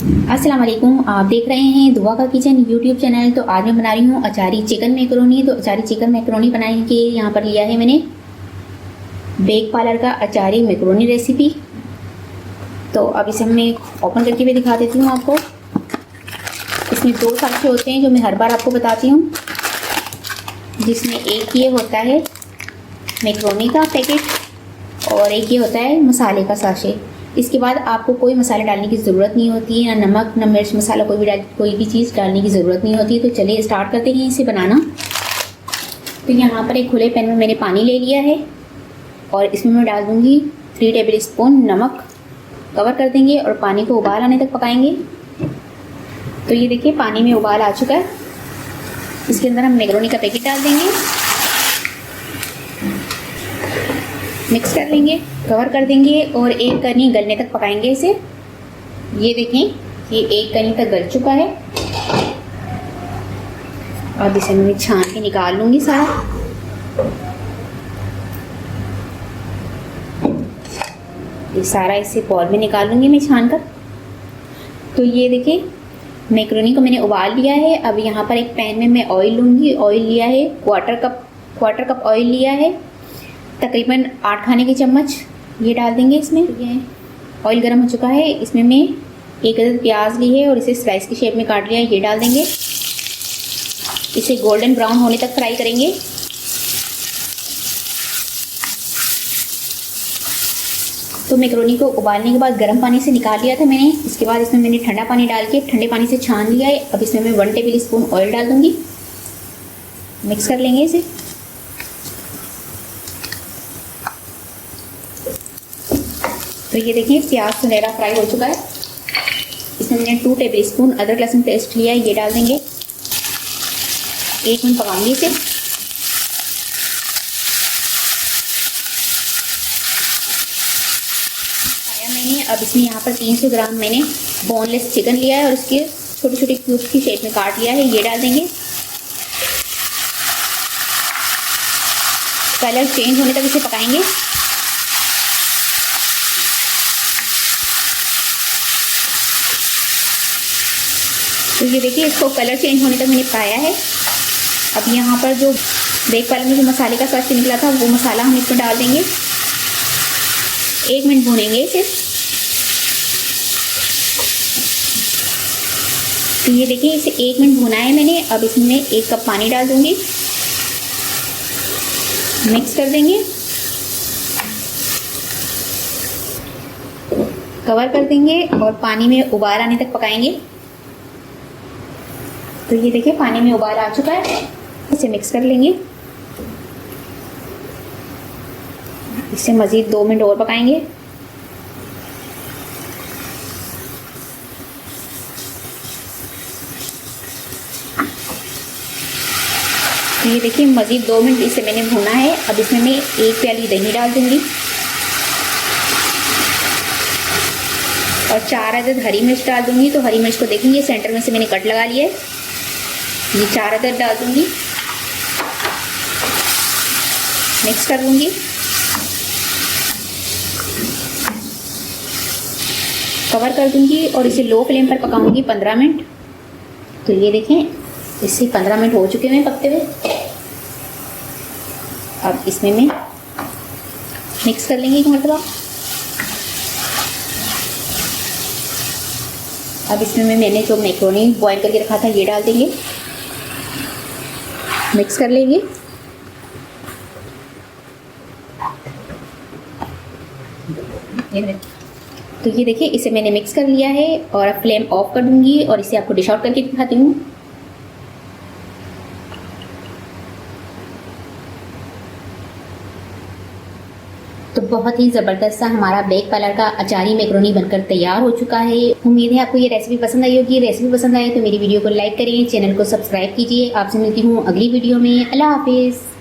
अस्सलाम वालेकुम। आप देख रहे हैं दुआ का किचन यूट्यूब चैनल। तो आज मैं बना रही हूँ अचारी चिकन मैकरोनी। तो अचारी चिकन मैकरोनी बनाने के यहाँ पर लिया है मैंने बेक पार्लर का अचारी मैकरोनी रेसिपी। तो अब इसे मैं ओपन करके भी दिखा देती हूँ आपको। इसमें 2 साँचे होते हैं जो मैं हर बार आपको बताती हूँ, जिसमें एक ये होता है मैकरोनी का पैकेट और एक ये होता है मसाले का साशे। इसके बाद आपको कोई मसाला डालने की ज़रूरत नहीं होती है, ना नमक ना मिर्च मसाला, कोई भी चीज़ डालने की ज़रूरत नहीं होती है। तो चलिए स्टार्ट करते हैं इसे बनाना। तो यहाँ पर एक खुले पैन में मैंने पानी ले लिया है और इसमें मैं डाल दूँगी 3 टेबल स्पून नमक। कवर कर देंगे और पानी को उबाल आने तक पकाएंगे। तो ये देखिए पानी में उबाल आ चुका है। इसके अंदर हम मैकरोनी का पैकेट डाल देंगे, मिक्स कर लेंगे, कवर कर देंगे और एक कनी गलने तक पकाएंगे इसे। ये देखें ये एक कनी तक गल चुका है। अब इसे मैं छान के निकाल लूँगी सारा। ये सारा इसे बॉल में निकाल लूँगी मैं छान कर। तो ये देखिए मैकरोनी को मैंने उबाल लिया है। अब यहाँ पर एक पैन में मैं ऑयल लूँगी। ऑयल लिया है क्वार्टर कप ऑयल लिया है, तकरीबन 8 खाने के चम्मच ये डाल देंगे इसमें। ये ऑयल गर्म हो चुका है। इसमें मैं एक अदद प्याज ली है और इसे स्लाइस की शेप में काट लिया है, ये डाल देंगे। इसे गोल्डन ब्राउन होने तक फ्राई करेंगे। तो मैकरोनी को उबालने के बाद गर्म पानी से निकाल लिया था मैंने। इसके बाद इसमें मैंने ठंडा पानी डाल के ठंडे पानी से छान लिया है। अब इसमें मैं 1 टेबल स्पून ऑयल डाल दूँगी, मिक्स कर लेंगे इसे। तो ये देखिए प्याज सुनहरा फ्राई हो चुका है। इसमें मैंने 2 टेबल स्पून अदरक लहसुन पेस्ट लिया है, ये डाल देंगे। 1 मिनट पकाएंगे इसे। पकाया मैंने। अब इसमें यहाँ पर 300 ग्राम मैंने बोनलेस चिकन लिया है और इसके छोटे छोटे क्यूब्स की शेप में काट लिया है, ये डाल देंगे। कलर चेंज होने तक इसे पकाएंगे। तो ये देखिए इसको कलर चेंज होने तक मैंने पकाया है। अब यहाँ पर जो बेक पार्लर में जो मसाले का सॉस निकला था वो मसाला हम इसमें डाल देंगे। 1 मिनट भूनेंगे इसे। तो ये देखिए इसे 1 मिनट भुना है मैंने। अब इसमें 1 कप पानी डाल दूंगी, मिक्स कर देंगे, कवर कर देंगे और पानी में उबाल आने तक पकाएंगे। तो ये देखिए पानी में उबाल आ चुका है। इसे मिक्स कर लेंगे। इसे मज़ीद 2 मिनट और पकाएंगे। तो ये देखिए मज़ीद 2 मिनट इसे मैंने भुना है। अब इसमें मैं 1 प्याली दही डाल दूंगी और 4 अदद हरी मिर्च डाल दूंगी। तो हरी मिर्च को देखेंगे सेंटर में से मैंने कट लगा लिया है, ये 4 अदद डाल दूंगी, मिक्स कर दूंगी। कवर कर दूंगी और इसे लो फ्लेम पर पकाऊंगी 15 मिनट। तो ये देखें इससे 15 मिनट हो चुके हैं पकते हुए। अब इसमें मैं मिक्स कर लेंगे 1 मरतबा। अब इसमें मैंने जो मैकरोनी बॉईल करके रखा था ये डाल देंगे, मिक्स कर लेंगे। तो ये देखिए इसे मैंने मिक्स कर लिया है और अब फ्लेम ऑफ कर दूंगी और इसे आपको डिश आउट करके दिखाती हूँ। तो बहुत ही ज़बरदस्त सा हमारा बेक पार्लर का अचारी मैकरोनी बनकर तैयार हो चुका है। उम्मीद है आपको ये रेसिपी पसंद आई होगी। रेसिपी पसंद आए तो मेरी वीडियो को लाइक करें, चैनल को सब्सक्राइब कीजिए। आपसे मिलती हूँ अगली वीडियो में। अल्लाह हाफिज़।